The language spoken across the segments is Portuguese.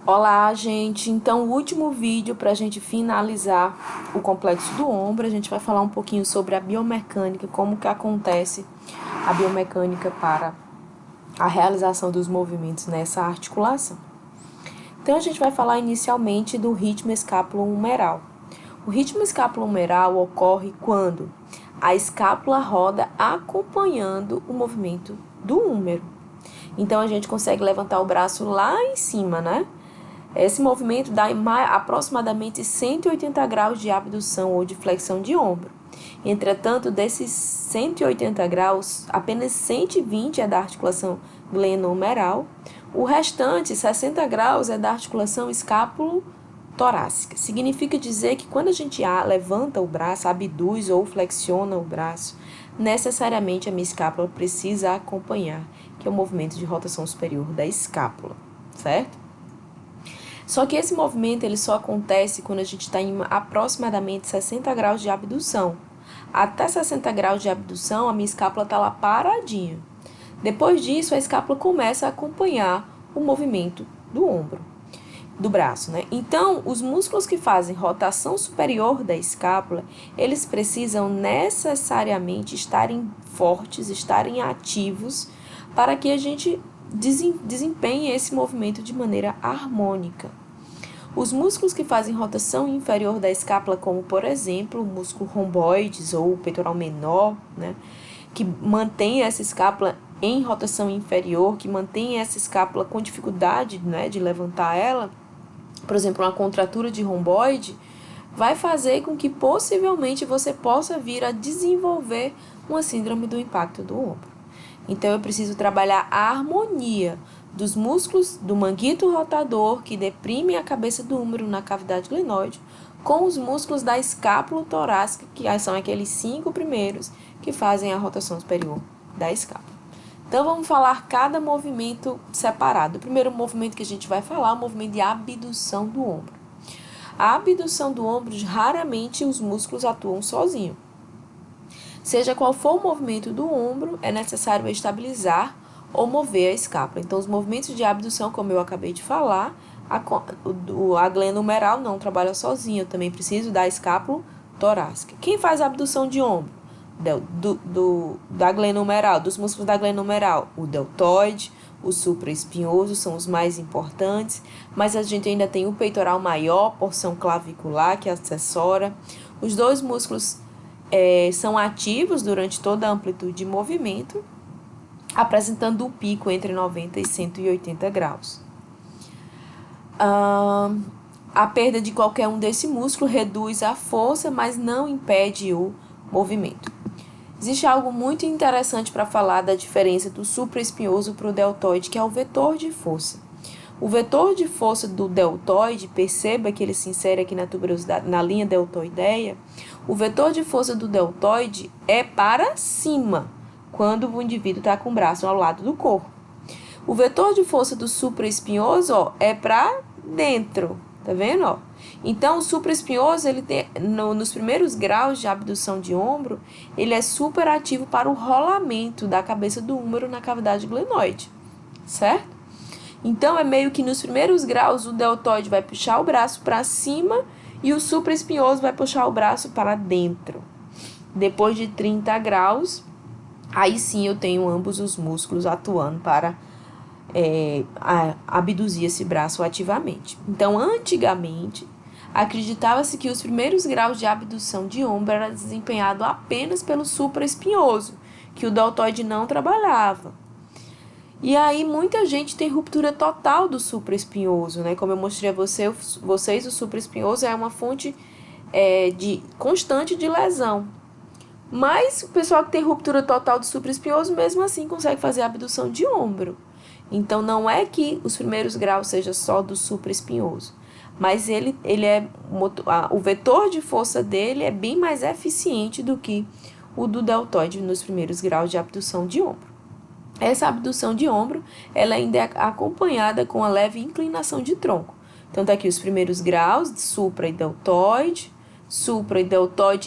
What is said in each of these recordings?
Olá, gente. Então, o último vídeo para a gente finalizar o complexo do ombro, a gente vai falar um pouquinho sobre a biomecânica, como que acontece a biomecânica para a realização dos movimentos nessa articulação. Então, a gente vai falar inicialmente do ritmo escápulo-humeral. O ritmo escápulo-humeral ocorre quando a escápula roda acompanhando o movimento do húmero. Então, a gente consegue levantar o braço lá em cima, né? Esse movimento dá aproximadamente 180 graus de abdução ou de flexão de ombro. Entretanto, desses 180 graus, apenas 120 é da articulação glenohumeral, o restante, 60 graus, é da articulação escápulo-torácica. Significa dizer que quando a gente levanta o braço, abduz ou flexiona o braço, necessariamente a minha escápula precisa acompanhar, que é o movimento de rotação superior da escápula, certo? Só que esse movimento ele só acontece quando a gente está em aproximadamente 60 graus de abdução. Até 60 graus de abdução, a minha escápula está lá paradinha. Depois disso, a escápula começa a acompanhar o movimento do ombro, do braço, né? Então, os músculos que fazem rotação superior da escápula, eles precisam necessariamente estarem fortes, estarem ativos, para que a gente desempenhe esse movimento de maneira harmônica. Os músculos que fazem rotação inferior da escápula, como por exemplo o músculo romboides ou o peitoral menor, né, que mantém essa escápula em rotação inferior, que mantém essa escápula com dificuldade, né, de levantar ela, por exemplo, uma contratura de romboide, vai fazer com que possivelmente você possa vir a desenvolver uma síndrome do impacto do ombro. Então, eu preciso trabalhar a harmonia dos músculos do manguito rotador, que deprimem a cabeça do húmero na cavidade glenoide, com os músculos da escápula torácica, que são aqueles 5 primeiros que fazem a rotação superior da escápula. Então, vamos falar cada movimento separado. O primeiro movimento que a gente vai falar é o movimento de abdução do ombro. A abdução do ombro, raramente os músculos atuam sozinhos. Seja qual for o movimento do ombro, é necessário estabilizar ou mover a escápula. Então, os movimentos de abdução, como eu acabei de falar, a glenohumeral não trabalha sozinha, eu também preciso da escápula torácica. Quem faz a abdução de ombro? Da glenohumeral, dos músculos da glenohumeral, o deltoide, o supraespinhoso são os mais importantes, mas a gente ainda tem o peitoral maior, porção clavicular, que é acessória. Os dois músculos são ativos durante toda a amplitude de movimento, apresentando um pico entre 90 e 180 graus. A perda de qualquer um desse músculo reduz a força, mas não impede o movimento. Existe algo muito interessante para falar da diferença do supraespinhoso para o deltoide, que é o vetor de força. O vetor de força do deltoide, perceba que ele se insere aqui na tuberosidade, na linha deltoideia. O vetor de força do deltoide é para cima, quando o indivíduo está com o braço ao lado do corpo. O vetor de força do supraespinhoso, é para dentro, tá vendo? Ó? Então, o supraespinhoso, ele tem, nos primeiros graus de abdução de ombro, ele é super ativo para o rolamento da cabeça do húmero na cavidade glenoide, certo? Então, é meio que nos primeiros graus o deltoide vai puxar o braço para cima e o supraespinhoso vai puxar o braço para dentro. Depois de 30 graus, aí sim eu tenho ambos os músculos atuando para abduzir esse braço ativamente. Então, antigamente, acreditava-se que os primeiros graus de abdução de ombro era desempenhado apenas pelo supraespinhoso, que o deltoide não trabalhava. E aí, muita gente tem ruptura total do supraespinhoso, né? Como eu mostrei a vocês, o supraespinhoso é uma fonte constante de lesão. Mas o pessoal que tem ruptura total do supraespinhoso, mesmo assim, consegue fazer a abdução de ombro. Então, não é que os primeiros graus seja só do supraespinhoso, mas o vetor de força dele é bem mais eficiente do que o do deltoide nos primeiros graus de abdução de ombro. Essa abdução de ombro, ela ainda é acompanhada com a leve inclinação de tronco. Então, tá aqui os primeiros graus, supra e deltoide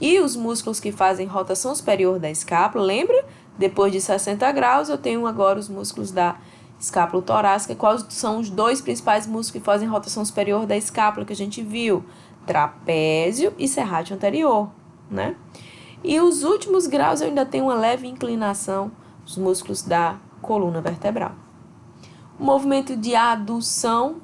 e os músculos que fazem rotação superior da escápula. Lembra? Depois de 60 graus, eu tenho agora os músculos da escápula torácica. Quais são os dois principais músculos que fazem rotação superior da escápula que a gente viu? Trapézio e serrátil anterior, né? E os últimos graus eu ainda tenho uma leve inclinação, os músculos da coluna vertebral. O movimento de adução,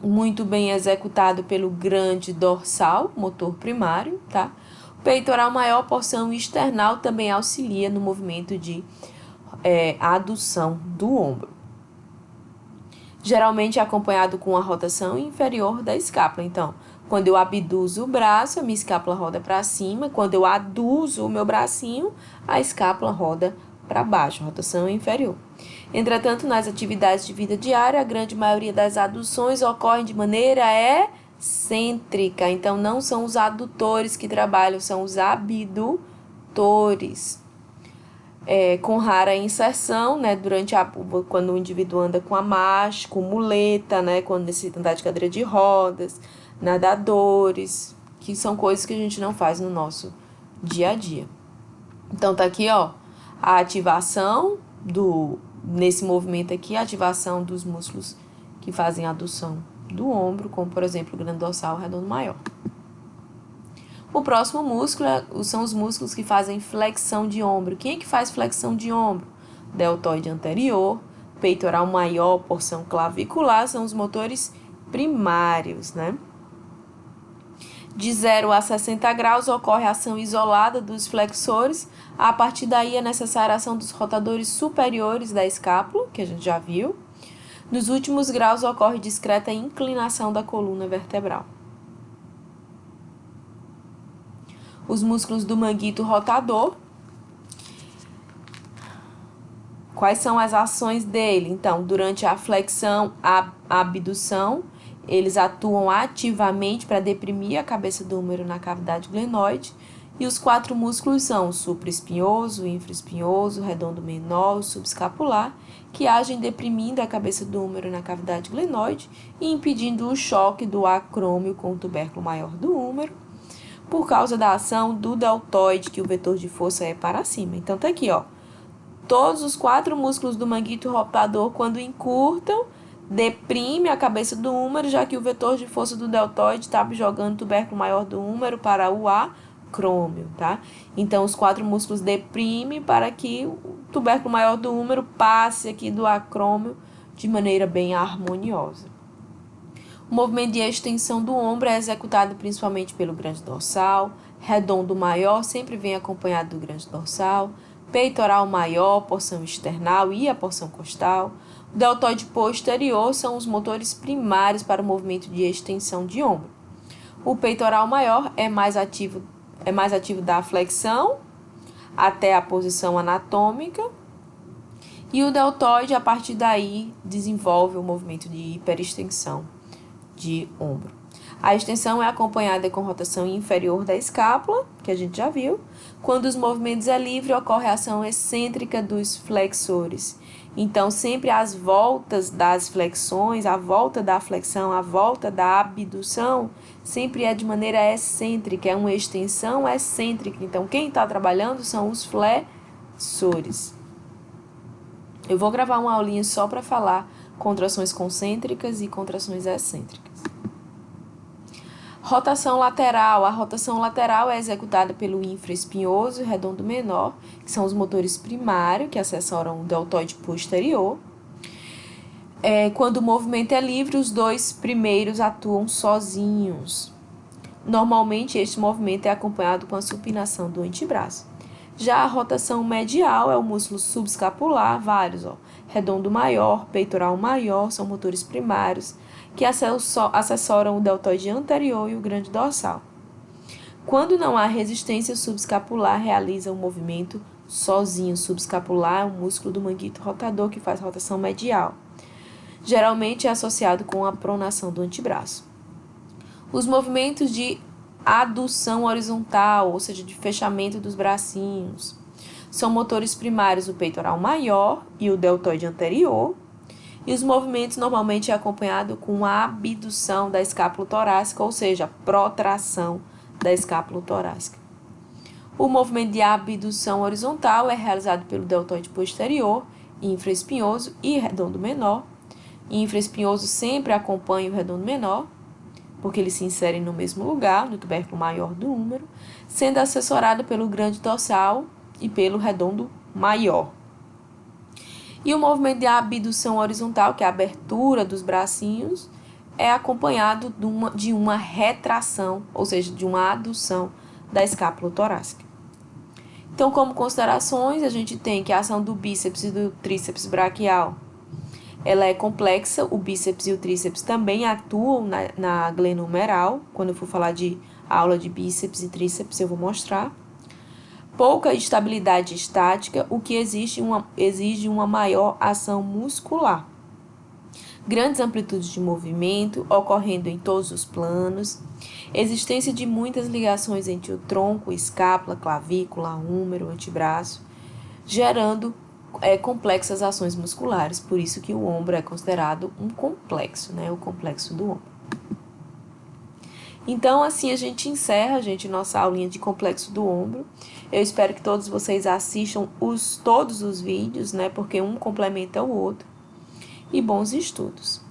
muito bem executado pelo grande dorsal, motor primário, tá? O peitoral maior, porção external, também auxilia no movimento de adução do ombro. Geralmente é acompanhado com a rotação inferior da escápula. Então, quando eu abduzo o braço, a minha escápula roda para cima. Quando eu aduzo o meu bracinho, a escápula roda para baixo, rotação inferior. Entretanto, nas atividades de vida diária, a grande maioria das aduções ocorrem de maneira excêntrica. Então, não são os adutores que trabalham, são os abdutores. Com rara inserção, né, quando o indivíduo anda com a marcha, com muleta, né, quando necessita andar de cadeira de rodas, nadadores, que são coisas que a gente não faz no nosso dia a dia. Então, tá aqui, ó, a ativação nesse movimento aqui, a ativação dos músculos que fazem a adução do ombro, como, por exemplo, o grande dorsal redondo maior. O próximo músculo são os músculos que fazem flexão de ombro. Quem é que faz flexão de ombro? Deltoide anterior, peitoral maior, porção clavicular, são os motores primários, né? De 0 a 60 graus ocorre a ação isolada dos flexores. A partir daí é necessária a ação dos rotadores superiores da escápula, que a gente já viu. Nos últimos graus ocorre discreta inclinação da coluna vertebral. Os músculos do manguito rotador. Quais são as ações dele? Então, durante a flexão, a abdução, eles atuam ativamente para deprimir a cabeça do húmero na cavidade glenoide. E os 4 músculos são o supraespinhoso, o infraespinhoso, o redondo menor, o subescapular, que agem deprimindo a cabeça do húmero na cavidade glenoide e impedindo o choque do acrômio com o tubérculo maior do húmero, por causa da ação do deltoide, que o vetor de força é para cima. Então, tá aqui, ó. Todos os 4 músculos do manguito rotador, quando encurtam, deprime a cabeça do húmero, já que o vetor de força do deltoide está jogando o tubérculo maior do húmero para o acrômio, tá? Então, os 4 músculos deprimem para que o tubérculo maior do húmero passe aqui do acrômio de maneira bem harmoniosa. O movimento de extensão do ombro é executado principalmente pelo grande dorsal, redondo maior sempre vem acompanhado do grande dorsal, peitoral maior, porção external e a porção costal. O deltoide posterior são os motores primários para o movimento de extensão de ombro. O peitoral maior é mais ativo da flexão até a posição anatômica, e o deltoide, a partir daí, desenvolve o movimento de hiperextensão de ombro. A extensão é acompanhada com rotação inferior da escápula, que a gente já viu. Quando os movimentos é livre, ocorre a ação excêntrica dos flexores. Então, sempre as voltas das flexões, a volta da flexão, a volta da abdução, sempre é de maneira excêntrica, é uma extensão excêntrica. Então, quem está trabalhando são os flexores. Eu vou gravar uma aulinha só para falar contrações concêntricas e contrações excêntricas. Rotação lateral. A rotação lateral é executada pelo infraespinhoso e redondo menor, que são os motores primários que assessoram o deltoide posterior. Quando o movimento é livre, os 2 primeiros atuam sozinhos. Normalmente, este movimento é acompanhado com a supinação do antebraço. Já a rotação medial é o músculo subescapular, vários, redondo maior, peitoral maior, são motores primários que assessoram o deltoide anterior e o grande dorsal. Quando não há resistência, o subescapular realiza um movimento sozinho. O subescapular é o músculo do manguito rotador que faz rotação medial. Geralmente é associado com a pronação do antebraço. Os movimentos de adução horizontal, ou seja, de fechamento dos bracinhos, são motores primários o peitoral maior e o deltoide anterior, e os movimentos normalmente é acompanhado com a abdução da escápula torácica, ou seja, a protração da escápula torácica. O movimento de abdução horizontal é realizado pelo deltoide posterior infraespinhoso e redondo menor. Infraespinhoso sempre acompanha o redondo menor, porque eles se inserem no mesmo lugar, no tubérculo maior do úmero, sendo assessorado pelo grande dorsal e pelo redondo maior. E o movimento de abdução horizontal, que é a abertura dos bracinhos, é acompanhado de uma retração, ou seja, de uma adução da escápula torácica. Então, como considerações, a gente tem que a ação do bíceps e do tríceps braquial, ela é complexa, o bíceps e o tríceps também atuam na glenohumeral. Quando eu for falar de aula de bíceps e tríceps, eu vou mostrar. Pouca estabilidade estática, o que exige uma maior ação muscular. Grandes amplitudes de movimento, ocorrendo em todos os planos. Existência de muitas ligações entre o tronco, escápula, clavícula, úmero, antebraço, gerando complexas ações musculares. Por isso que o ombro é considerado um complexo, né? O complexo do ombro. Então, assim a gente encerra, nossa aulinha de complexo do ombro. Eu espero que todos vocês assistam todos os vídeos, né? Porque um complementa o outro. E bons estudos!